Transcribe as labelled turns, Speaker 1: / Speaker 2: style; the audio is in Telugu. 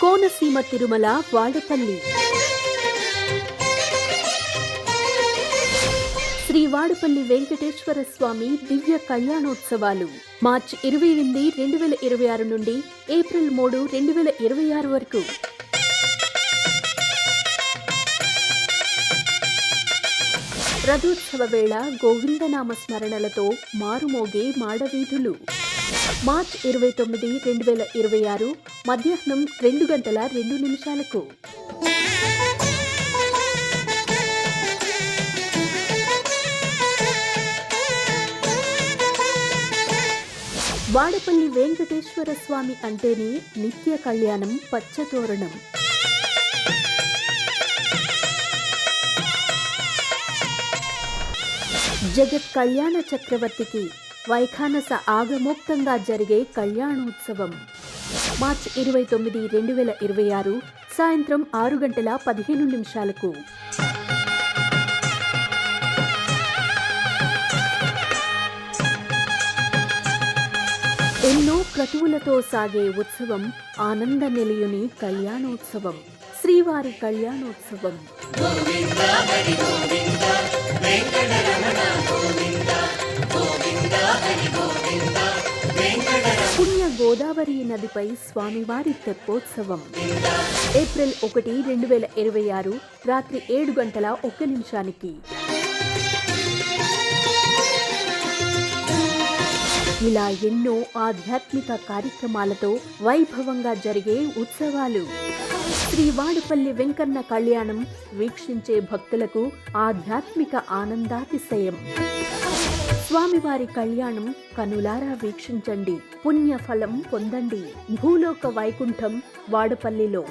Speaker 1: కోనసీమ తిరుమల వాడపల్లి. శ్రీ వాడపల్లి వెంకటేశ్వర స్వామి దివ్య కళ్యాణోత్సవాలు మార్చి 28, 2026 నుండి ఏప్రిల్ 3, 2026 వరకు. రథోత్సవ వేళ గోవిందనామ స్మరణలతో మారుమోగే మాడవీధులు. మార్చి 29, 2026 మధ్యాహ్నం 2:02 వాడపల్లి వెంకటేశ్వర స్వామి అంటేనే నిత్య కళ్యాణం, పచ్చతోరణం. జగత్ కళ్యాణ చక్రవర్తికి వైఖానస ఆగమోక్తంగా జరిగే కళ్యాణోత్సవం. మార్చి 29, 2026 సాయంత్రం 6:15. ఎన్నో క్రతువులతో సాగే ఉత్సవం ఆనంద నిలయుని కళ్యాణోత్సవం, శ్రీవారి కళ్యాణోత్సవం. పుణ్య గోదావరి నదిపై స్వామివారి తెప్పోత్సవం. ఏప్రిల్ 1, 2026 రాత్రి 7:01. ఇలా ఎన్నో ఆధ్యాత్మిక కార్యక్రమాలతో వైభవంగా జరిగే ఉత్సవాలు. శ్రీ వాడపల్లి వెంకన్న కళ్యాణం వీక్షించే భక్తులకు ఆధ్యాత్మిక ఆనందాతిశయం. స్వామివారి కళ్యాణం కనులారా వీక్షించండి, పుణ్యఫలం పొందండి. భూలోక వైకుంఠం వాడపల్లిలో.